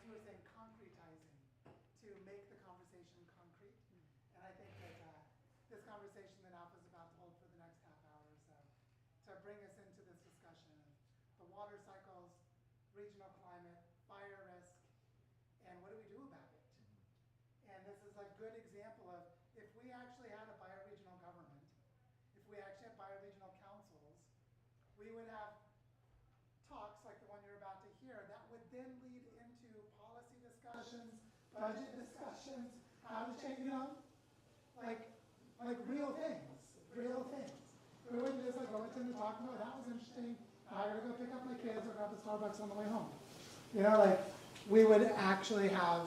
you were saying, concretizing to make the conversation concrete. And I think that this conversation that Alpha's about to hold for the next half hour or so, to bring us into this discussion of the water cycles, regional climate, fire risk, and what do we do about it? And this is a good example of if we actually had a bioregional government, if we actually had bioregional councils, we would have talks like the one you're about to hear that would then lead into policy discussions, budget discussions, how to change, like real things. We wouldn't just go into the talk, no, that was interesting, I gotta go pick up my kids or grab the Starbucks on the way home. We would actually have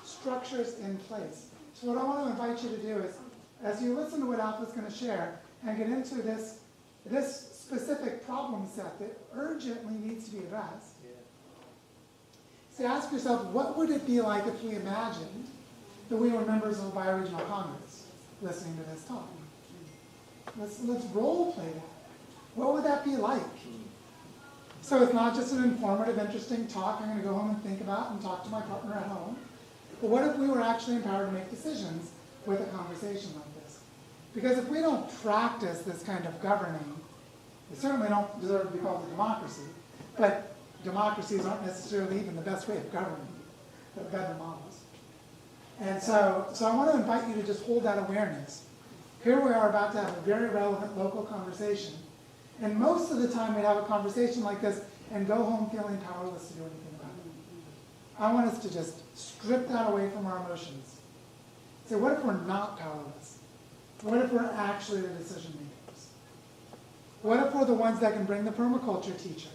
structures in place. So what I want to invite you to do is, as you listen to what Alpha's going to share and get into this specific problem set that urgently needs to be addressed, so ask yourself, what would it be like if we imagined that we were members of a bioregional Congress listening to this talk? Let's role play that. What would that be like? So it's not just an informative, interesting talk I'm going to go home and think about and talk to my partner at home. But what if we were actually empowered to make decisions with a conversation like this? Because if we don't practice this kind of governing, we certainly don't deserve to be called a democracy. But democracies aren't necessarily even the best way of governing. There are better models. And so I want to invite you to just hold that awareness. Here we are about to have a very relevant local conversation. And most of the time we'd have a conversation like this and go home feeling powerless to do anything about it. I want us to just strip that away from our emotions. Say, what if we're not powerless? What if we're actually the decision makers? What if we're the ones that can bring the permaculture teacher,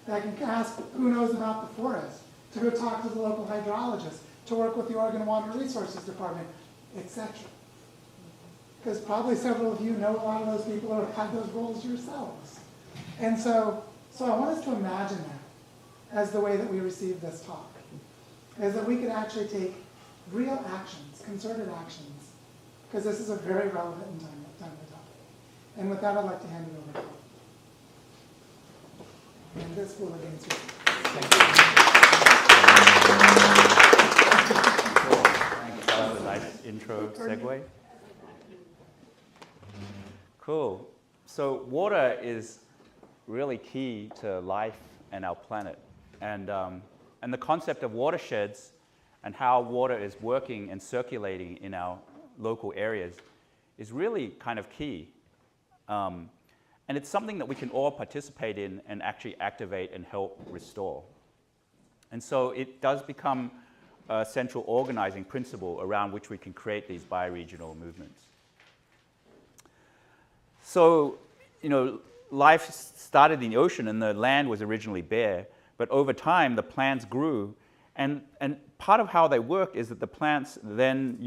that can ask who knows about the forest, to go talk to the local hydrologist, to work with the Oregon Water Resources Department, etc. Because probably several of you know a lot of those people or have had those roles yourselves. And so I want us to imagine that as the way that we receive this talk, is that we could actually take real actions, concerted actions, because this is a very relevant and timely topic. And with that, I'd like to hand it over to you. And this will again speak. Thank you. That was a nice intro segue. Cool. So water is really key to life and our planet. And the concept of watersheds and how water is working and circulating in our local areas is really kind of key. And it's something that we can all participate in and actually activate and help restore. And so it does become a central organizing principle around which we can create these bioregional movements. So, life started in the ocean and the land was originally bare, but over time the plants grew, and part of how they work is that the plants then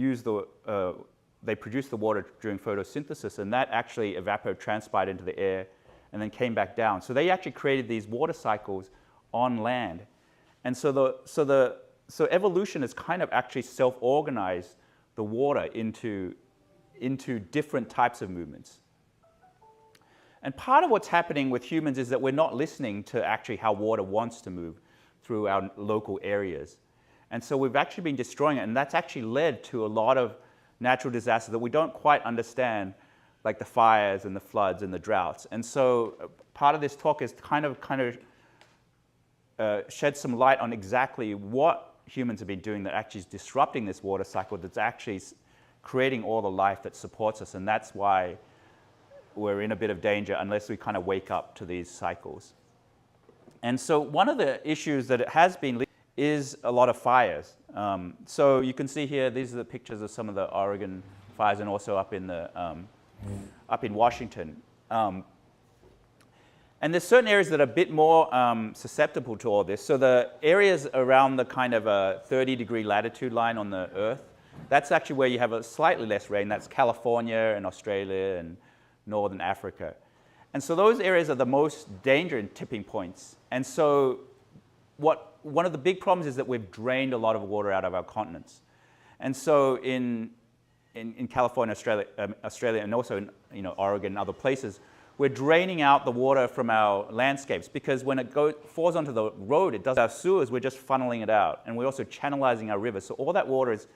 they produce the water during photosynthesis, and that actually evapotranspired into the air and then came back down. So they actually created these water cycles on land. And so evolution has kind of actually self-organized the water into different types of movements. And part of what's happening with humans is that we're not listening to actually how water wants to move through our local areas. And so we've actually been destroying it, and that's actually led to a lot of natural disasters that we don't quite understand, like the fires and the floods and the droughts. And so part of this talk is kind of shed some light on exactly what humans have been doing that actually is disrupting this water cycle, that's actually creating all the life that supports us. And that's why we're in a bit of danger unless we kind of wake up to these cycles. And so one of the issues that it has been is a lot of fires. So you can see here, these are the pictures of some of the Oregon fires and also up in Washington. And there's certain areas that are a bit more susceptible to all this. So the areas around the kind of 30-degree latitude line on the Earth, that's actually where you have a slightly less rain. That's California and Australia and Northern Africa. And so those areas are the most danger and tipping points. And so one of the big problems is that we've drained a lot of water out of our continents. And so in California, Australia, and also in Oregon and other places, we're draining out the water from our landscapes, because when it falls onto the road, it does our sewers, we're just funneling it out. And we're also channelizing our rivers. So all that water is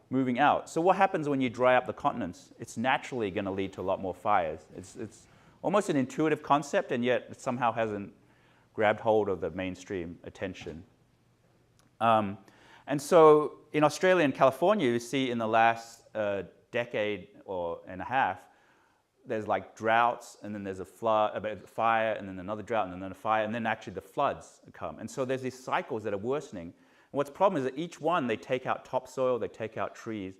moving out. So what happens when you dry up the continents? It's naturally going to lead to a lot more fires. It's almost an intuitive concept, and yet it somehow hasn't grabbed hold of the mainstream attention. And so in Australia and California, you see in the last decade and a half, there's like droughts, and then there's a fire, and then another drought, and then a fire, and then actually the floods come. And so there's these cycles that are worsening. And what's the problem is that each one, they take out topsoil, they take out trees.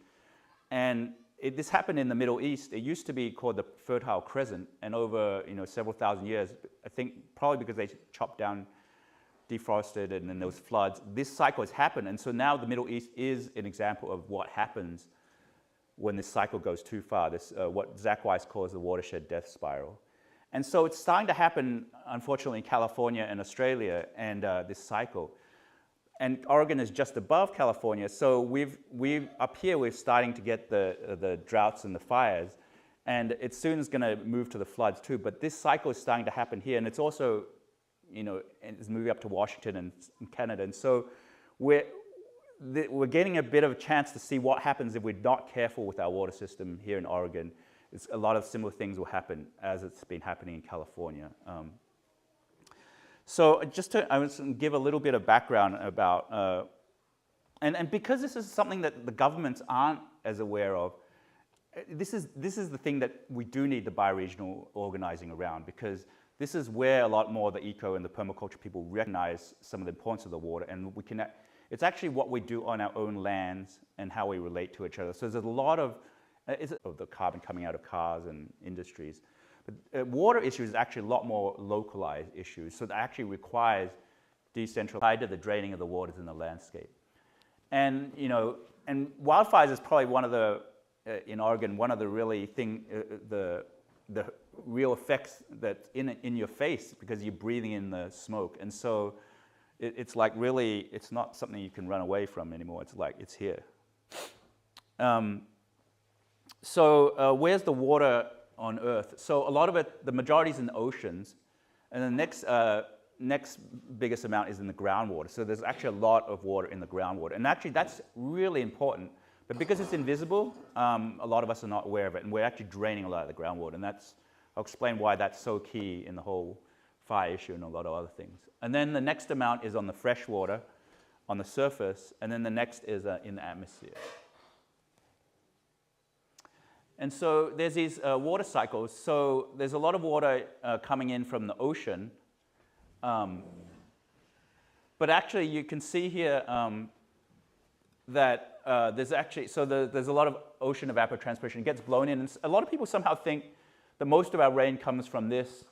And this happened in the Middle East. It used to be called the Fertile Crescent, and over several thousand years, I think probably because they chopped down, deforested, and then there was floods, this cycle has happened. And so now the Middle East is an example of what happens when this cycle goes too far, this what Zach Weiss calls the watershed death spiral. And so it's starting to happen, unfortunately, in California and Australia, and this cycle. And Oregon is just above California, so up here we're starting to get the droughts and the fires, and it soon is going to move to the floods too. But this cycle is starting to happen here, and it's also, it's moving up to Washington and Canada. And so we're getting a bit of a chance to see what happens if we're not careful with our water system here in Oregon. A lot of similar things will happen as it's been happening in California. So I was going to give a little bit of background about, and because this is something that the governments aren't as aware of, this is the thing that we do need the bioregional organizing around, because this is where a lot more of the eco and the permaculture people recognize some of the importance of the water, and it's actually what we do on our own lands and how we relate to each other. So there's a lot of the carbon coming out of cars and industries. But water issues is actually a lot more localized issues. So that actually requires decentralized to the draining of the waters in the landscape. And, and wildfires is probably one of the, in Oregon, one of the really the real effects that's in your face, because you're breathing in the smoke. And so it's like really, it's not something you can run away from anymore. It's like, it's here. So where's the water on Earth? So a lot of it, the majority is in the oceans, and the next biggest amount is in the groundwater. So there's actually a lot of water in the groundwater. And actually that's really important, but because it's invisible, a lot of us are not aware of it, and we're actually draining a lot of the groundwater. And I'll explain why that's so key in the whole fire issue and a lot of other things. And then the next amount is on the fresh water, on the surface, and then the next is in the atmosphere. And so there's these water cycles. So there's a lot of water coming in from the ocean. But actually you can see here that there's a lot of ocean evapotranspiration. It gets blown in. And a lot of people somehow think that most of our rain comes from this.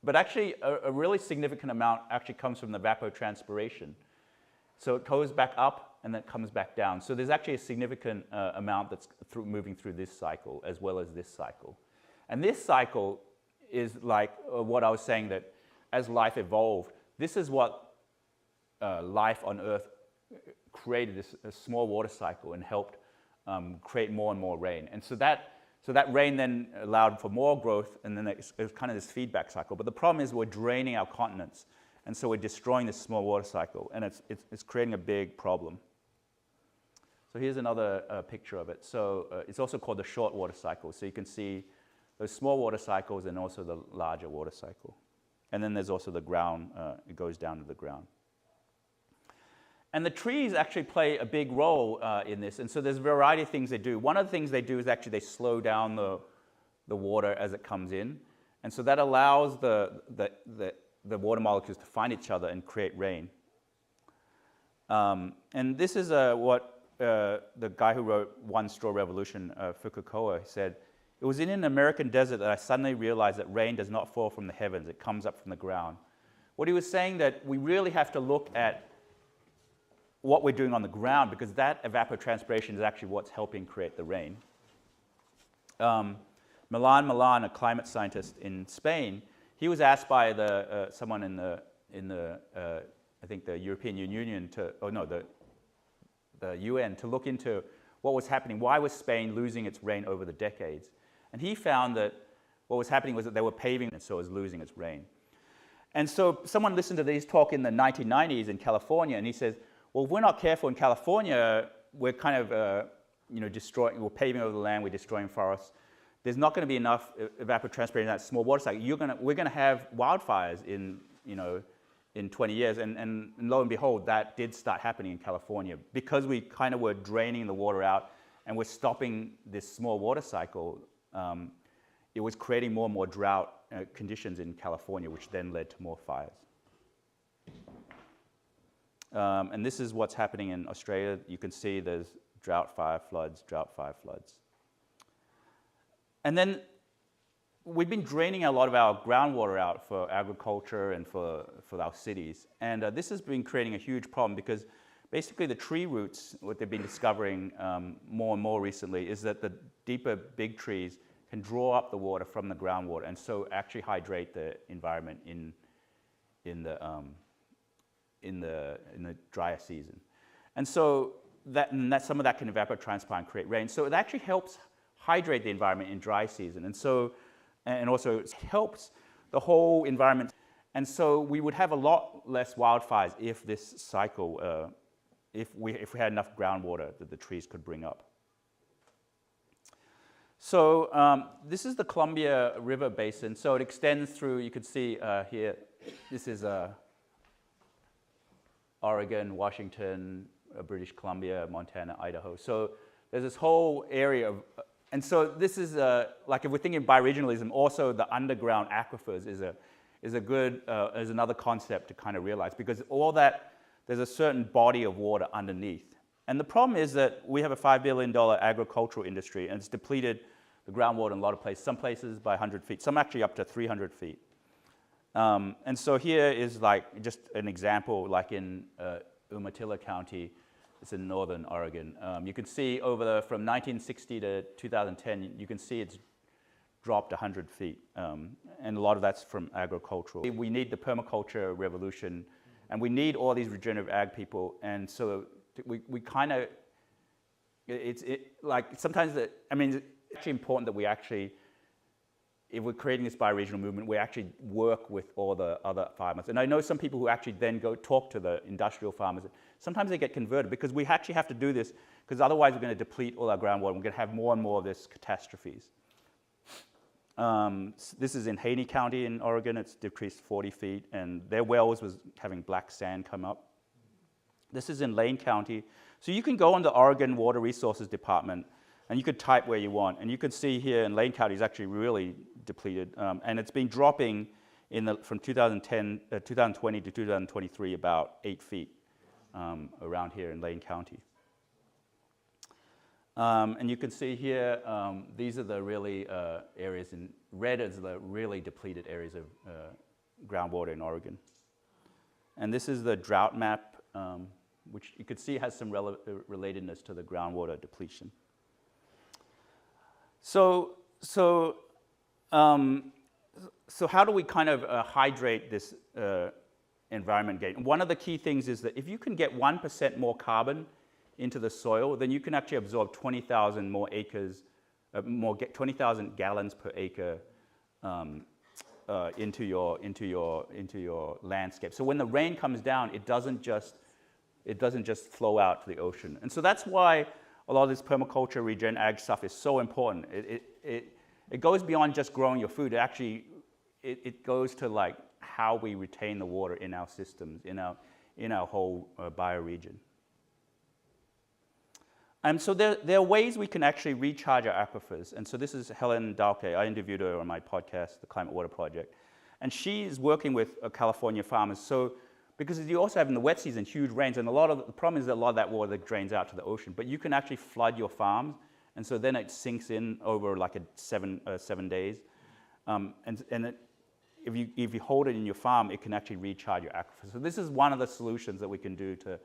But actually a really significant amount actually comes from the evapotranspiration. So it goes back up and then it comes back down. So there's actually a significant amount that's moving through this cycle as well as this cycle. And this cycle is like what I was saying, that as life evolved, this is what life on Earth created, this small water cycle, and helped create more and more rain. And so that rain then allowed for more growth, and then it was kind of this feedback cycle. But the problem is we're draining our continents, and so we're destroying this small water cycle, and it's creating a big problem. So here's another picture of it. So it's also called the short water cycle. So you can see those small water cycles and also the larger water cycle. And then there's also the ground, it goes down to the ground. And the trees actually play a big role in this. And so there's a variety of things they do. One of the things they do is actually they slow down the water as it comes in. And so that allows the water molecules to find each other and create rain. And this is what the guy who wrote One Straw Revolution, Fukuoka, said, "It was in an American desert that I suddenly realized that rain does not fall from the heavens, it comes up from the ground." What he was saying, that we really have to look at what we're doing on the ground, because that evapotranspiration is actually what's helping create the rain. Milan, a climate scientist in Spain, he was asked by someone in the I think the European Union the UN to look into what was happening. Why was Spain losing its rain over the decades? And he found that what was happening was that they were paving it, so it was losing its rain. And so someone listened to these talk in the 1990s in California, and he says, well, if we're not careful in California, we're kind of destroying, we're paving over the land, we're destroying forests. There's not going to be enough evapotranspiration in that small water cycle. We're going to have wildfires in 20 years. And lo and behold, that did start happening in California. Because we kind of were draining the water out and we're stopping this small water cycle, it was creating more and more drought conditions in California, which then led to more fires. And this is what's happening in Australia. You can see there's drought, fire, floods, drought, fire, floods. And then we've been draining a lot of our groundwater out for agriculture and for our cities. And this has been creating a huge problem because basically the tree roots, what they've been discovering more and more recently, is that the deeper big trees can draw up the water from the groundwater and so actually hydrate the environment in the drier season. And so some of that can evapotranspire and create rain. So it actually helps hydrate the environment in dry season. And also it helps the whole environment. And so we would have a lot less wildfires if this cycle, if we had enough groundwater that the trees could bring up. So this is the Columbia River Basin. So it extends through, you can see here, this is Oregon, Washington, British Columbia, Montana, Idaho. So there's this whole area of, and so this is like if we're thinking bioregionalism, also the underground aquifers is another concept to kind of realize, because all that, there's a certain body of water underneath. And the problem is that we have a $5 billion agricultural industry, and it's depleted the groundwater in a lot of places, some places by 100 feet, some actually up to 300 feet. And so here is like just an example, like in Umatilla County, it's in northern Oregon. You can see from 1960 to 2010, you can see it's dropped 100 feet. And a lot of that's from agricultural. We need the permaculture revolution, and we need all these regenerative ag people. And so we kind of, like sometimes, it's actually important that we actually, if we're creating this bioregional movement, we actually work with all the other farmers. And I know some people who actually then go talk to the industrial farmers. Sometimes they get converted because we actually have to do this, because otherwise we're going to deplete all our groundwater. We're going to have more and more of this catastrophes. This is in Haney County in Oregon. It's decreased 40 feet, and their wells was having black sand come up. This is in Lane County. So you can go on the Oregon Water Resources Department, and you could type where you want. And you can see here in Lane County is actually really depleted. And it's been dropping from 2020 to 2023 about 8 feet around here in Lane County. And you can see here, these are the really areas in red is the really depleted areas of groundwater in Oregon. And this is the drought map, which you could see has some relatedness to the groundwater depletion. So how do we kind of hydrate this environment gain? One of the key things is that if you can get 1% more carbon into the soil, then you can actually absorb 20,000 more acres, 20,000 gallons per acre into your landscape. So when the rain comes down, it doesn't just flow out to the ocean. And so that's why a lot of this permaculture, regen ag stuff is so important. It goes beyond just growing your food. It goes to like how we retain the water in our systems, in our whole bioregion. So there are ways we can actually recharge our aquifers. And so this is Helen Dalke. I interviewed her on my podcast, The Climate Water Project. And she's working with California farmers. So because you also have in the wet season huge rains, and the problem is that a lot of that water drains out to the ocean. But you can actually flood your farms, and so then it sinks in over like 7 days. If you hold it in your farm, it can actually recharge your aquifers. So this is one of the solutions that we can do to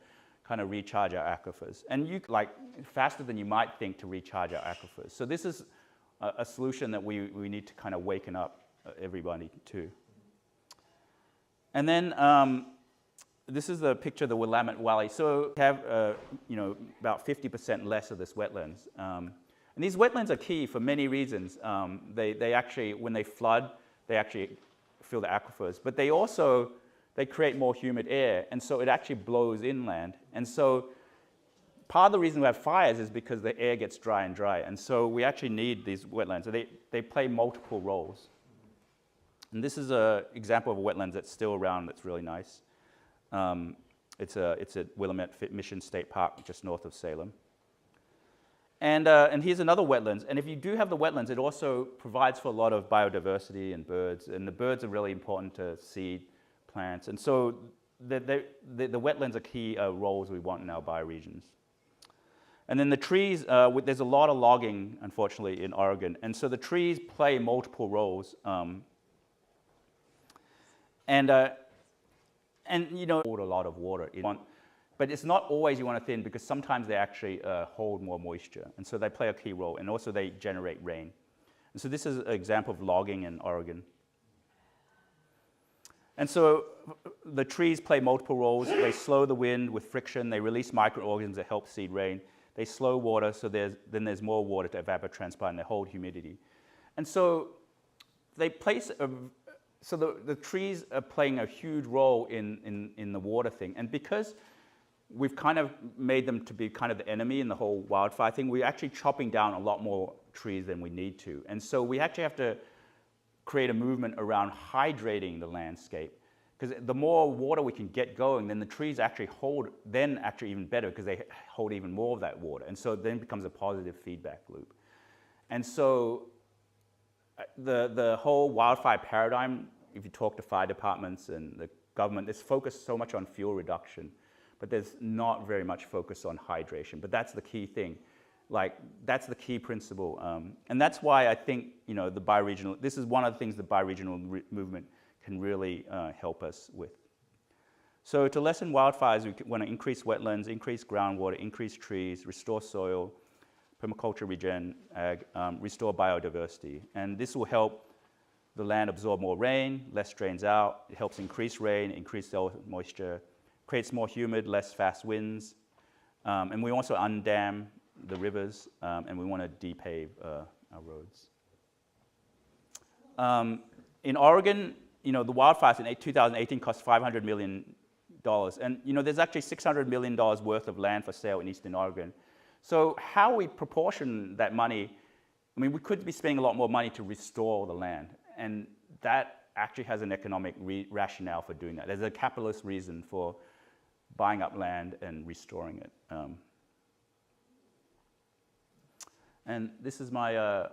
kind of recharge our aquifers, and faster than you might think to recharge our aquifers. So this is a solution that we need to kind of waken up everybody to. And then this is the picture of the Willamette Valley. So we have about 50% less of this wetlands. And these wetlands are key for many reasons. They actually, when they flood, they actually fill the aquifers. But they create more humid air, and so it actually blows inland. And so part of the reason we have fires is because the air gets dry and dry. And so we actually need these wetlands. They play multiple roles. And this is an example of a wetland that's still around that's really nice. It's at Willamette Mission State Park, just north of Salem. And here's another wetlands. And if you do have the wetlands, it also provides for a lot of biodiversity and birds. And the birds are really important to seed plants. And so the wetlands are key roles we want in our bioregions. And then the trees, there's a lot of logging, unfortunately, in Oregon. And so the trees play multiple roles. And you know, hold a lot of water. But it's not always you want to thin, because sometimes they actually hold more moisture. And so they play a key role. And also they generate rain. And so this is an example of logging in Oregon. And so the trees play multiple roles. They slow the wind with friction. They release microorganisms that help seed rain. They slow water, so then there's more water to evapotranspire, and they hold humidity. And so they place so the trees are playing a huge role in the water thing. And because we've kind of made them to be kind of the enemy in the whole wildfire thing, we're actually chopping down a lot more trees than we need to. And so we actually have to create a movement around hydrating the landscape. Because the more water we can get going, then the trees actually hold, then actually even better, because they hold even more of that water. And so it then becomes a positive feedback loop. And so the whole wildfire paradigm, if you talk to fire departments and the government, is focused so much on fuel reduction, but there's not very much focus on hydration. But that's the key thing. Like, that's the key principle. And that's why I think, you know, the bioregional, this is one of the things the bioregional movement can really help us with. So to lessen wildfires, we want to increase wetlands, increase groundwater, increase trees, restore soil, permaculture regen, restore biodiversity. And this will help the land absorb more rain, less drains out. It helps increase rain, increase soil moisture, creates more humid, less fast winds. And we also undam the rivers, and we want to depave our roads. In Oregon, you know, the wildfires in 2018 cost $500 million. And, you know, there's actually $600 million worth of land for sale in Eastern Oregon. So how we proportion that money, I mean, we could be spending a lot more money to restore the land. And that actually has an economic rationale for doing that. There's a capitalist reason for buying up land and restoring it. And this is my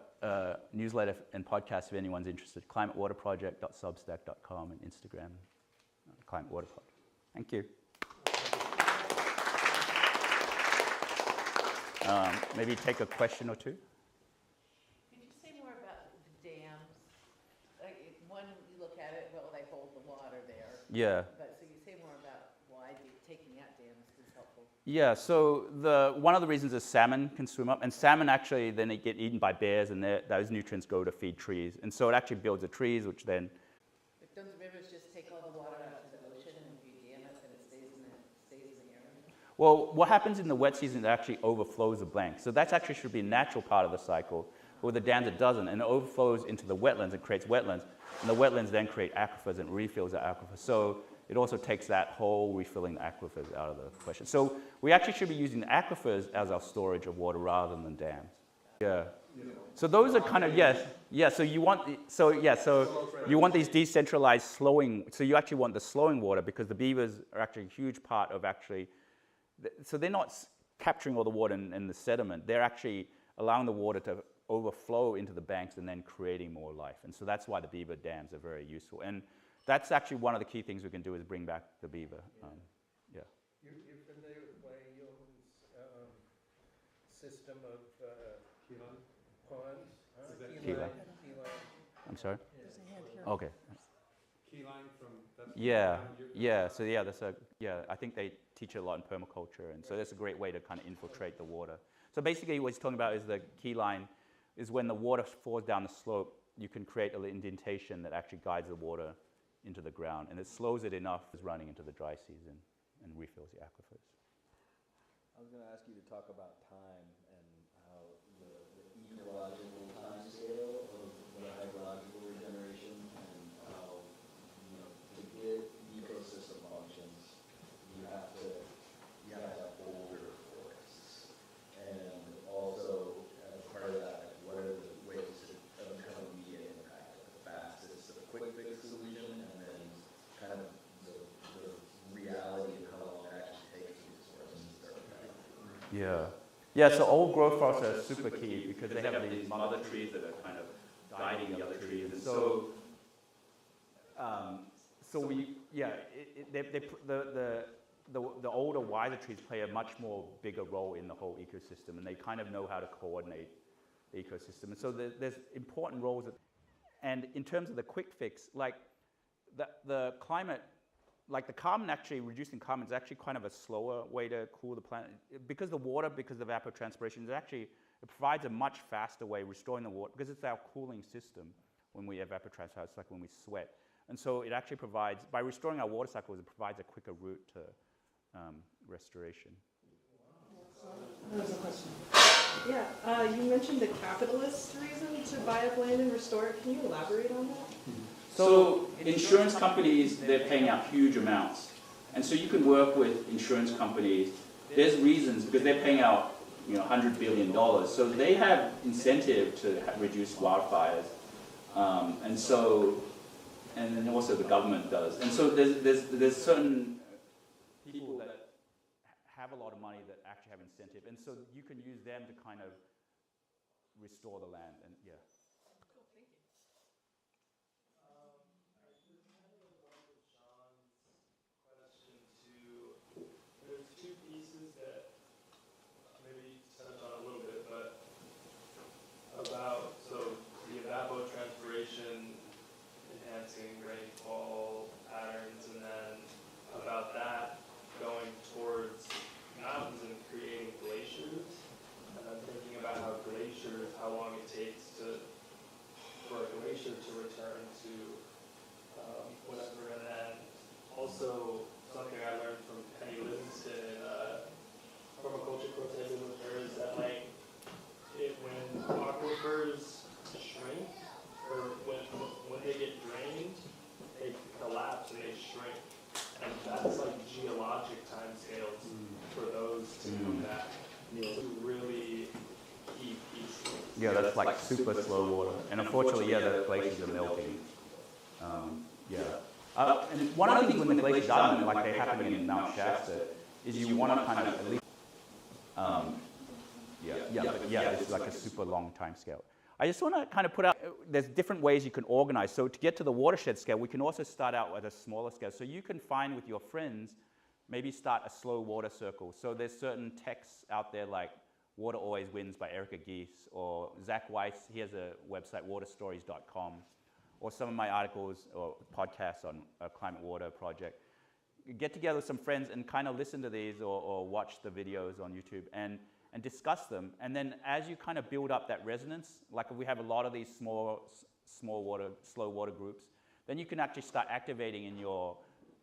newsletter and podcast if anyone's interested. climatewaterproject.substack.com and Instagram, Climate Water Project. Thank you. Maybe take a question or two. Could you say more about the dams? Like, one, you look at it, well, they hold the water there. Yeah. But so you say more about why taking out dams is helpful. Yeah, so one of the reasons is salmon can swim up, and salmon actually then get eaten by bears, and those nutrients go to feed trees. And so it actually builds the trees, which then... But don't the rivers just take all the water out to the ocean, and if you dam it, then it stays in the area? Well, what happens in the wet season, it actually overflows the bank. So that actually should be a natural part of the cycle. But with the dams, it doesn't, and it overflows into the wetlands and creates wetlands. And the wetlands then create aquifers and refills the aquifers. So it also takes that whole refilling the aquifers out of the question. So we actually should be using the aquifers as our storage of water rather than dams. Yeah. So those are kind of, yes. Yeah, so you want, you want these decentralized slowing, so you actually want the slowing water, because the beavers are actually a huge part of actually, so they're not capturing all the water in the sediment, they're actually allowing the water to overflow into the banks and then creating more life. And so that's why the beaver dams are very useful. And that's actually one of the key things we can do, is bring back the beaver. Yeah. You're familiar with Wyoming's system of ponds? Key line. I'm sorry? Yeah. Okay. Key line from... Yeah, yeah. So yeah, I think they teach a lot in permaculture, and so that's a great way to kind of infiltrate the water. So basically what he's talking about is the key line is when the water falls down the slope, you can create an indentation that actually guides the water into the ground, and it slows it enough as running into the dry season and refills the aquifers. I was going to ask you to talk about time and how the ecological timescale of the hydrological regeneration and how, to get ecosystem functions, you have to have older forests. And also, as part of that, what are the ways of becoming immediate impact, like the fastest, the quick fix solution, and then kind of the reality of how long it actually takes to get this person to start that. Yeah. Yeah, so old growth forests are super key because they have these mother trees that are kind of guiding the other trees. And so, the older, wiser trees play a much more bigger role in the whole ecosystem, and they kind of know how to coordinate the ecosystem. And so there's important roles. And in terms of the quick fix, like the climate, like the carbon, actually reducing carbon is actually kind of a slower way to cool the planet. Because the water, because of evapotranspiration, it provides a much faster way restoring the water, because it's our cooling system when we evapotranspire. It's like when we sweat. And so it actually provides, by restoring our water cycles, it provides a quicker route to restoration. There's a question. Yeah, you mentioned the capitalist reason to buy up land and restore it. Can you elaborate on that? So insurance companies, they're paying out huge amounts. And so you can work with insurance companies. There's reasons, because they're paying out $100 billion. So they have incentive to reduce wildfires. And then also the government does. And so there's certain people that have a lot of money that actually have incentive. And so you can use them to kind of restore the land. And yeah. There's two pieces that maybe touch on a little bit, but about, so the evapotranspiration enhancing rainfall patterns, and then about that going towards mountains and creating glaciers. And I'm thinking about how long it takes for a glacier to return to whatever, and then also something I learned from Penny Livingston in permaculture course I did with her is that when aquifers shrink, or when they get drained, they collapse and they shrink, and that's like geologic timescales for those to come back. So really key pieces. Yeah, that's like super slow water. And unfortunately, the glaciers are melting. And one of the things when the glaciers are melting, like they happen in Mount Shasta, is you want to kind of at least, it's like a super long time scale. I just want to kind of put out, there's different ways you can organize. So to get to the watershed scale, we can also start out at a smaller scale. So you can find with your friends, maybe start a slow water circle. So there's certain texts out there like Water Always Wins by Erica Geese, or Zach Weiss, he has a website, waterstories.com, or some of my articles or podcasts on a climate water project. Get together with some friends and kind of listen to these or watch the videos on YouTube and discuss them. And then as you kind of build up that resonance, like if we have a lot of these slow water groups, then you can actually start activating in your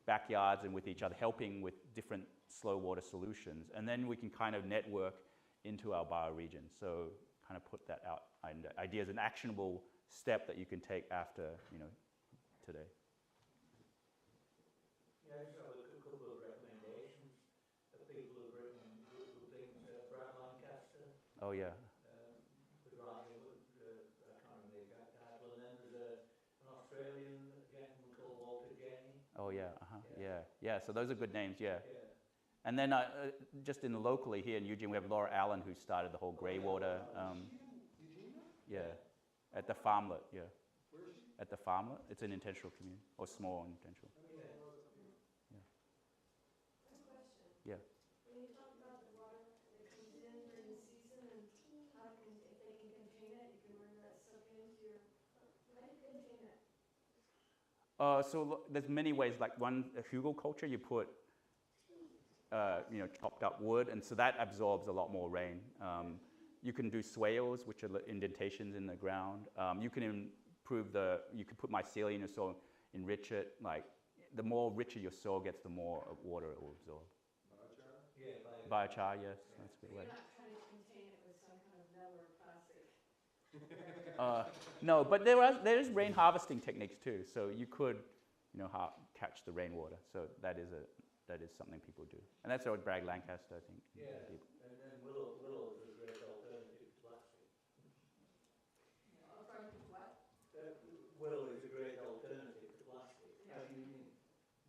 backyards and with each other, helping with different slow water solutions. And then we can kind of network into our bioregion. So kind of put that out, ideas, an actionable step that you can take after, today. Yeah, I just have a couple of recommendations that people have written good things. Brad Lancaster. Oh yeah. I can't remember the exact title. And then there's an Australian gentleman called Walter Janney. Oh yeah. Yeah. So those are good names. Yeah. And then just locally here in Eugene, we have Laura Allen, who started the whole grey water. Yeah. At the Farmlet. Yeah. Where is she? At the Farmlet. It's an intentional community, or small intentional. Yeah. When you talk about the water that comes in during the season and how if they can contain it, you can run that stuff into your, how do you contain it? So there's many ways. Like hugelkultur, you put, chopped up wood, and so that absorbs a lot more rain. You can do swales, which are indentations in the ground. You can you can put mycelia in your soil, enrich it. Like the more richer your soil gets, the more water it will absorb. Biochar, yes, that's a good way. You're not trying to contain it with some kind of metal or plastic. No, but there is rain harvesting techniques too. So you could, catch the rainwater. So that is something people do, and that's what Bragg Lancaster, I think. Yeah, did. and then willow is a great alternative to plastic. Willow is a great alternative to plastic. How do you mean?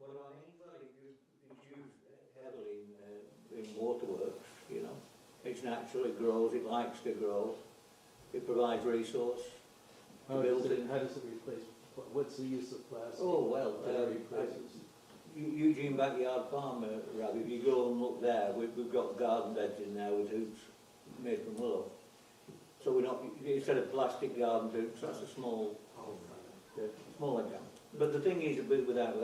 What do I mean? Well, it's used heavily in waterworks, It's natural, it grows, it likes to grow. It provides resource to building. How does it replace, what's the use of plastic? Oh, well, That it replaces? Eugene Backyard Farm, Rob, if you go and look there, we've got garden beds in there with hoops made from willow. So we're not, instead of plastic garden hoops, that's a small example. But the thing is, without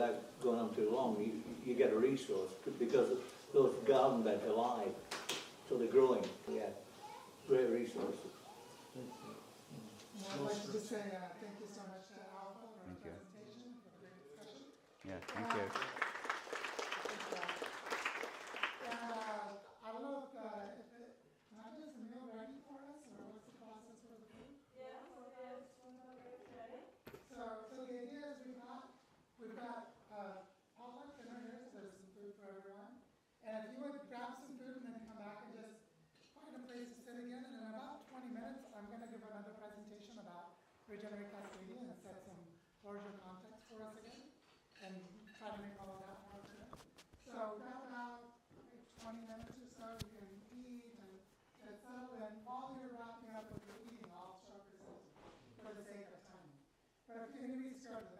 going on too long, you get a resource because those garden beds are live, so they're growing. Yeah, great resource. And I'd like to just say thank you so much to Alpha for our Thank you. presentation, for the great discussion. Yeah, thank you. And I don't know if can I get some meal ready for us, or what's the process for the food? Yes, yes, ready? So the idea is we've got potluck dinner here, so there's some food for everyone. And if you would grab some food and then come back and just find a place to sit again, and in about 20 minutes, I'm going to give another presentation about Regenerate Cascadia and set some larger context for us again, and try to make all of that more clear. So we've got about 20 minutes or so, you can eat and get settled, and while you're wrapping up with your eating, I'll show present for the sake of time. But if anybody's started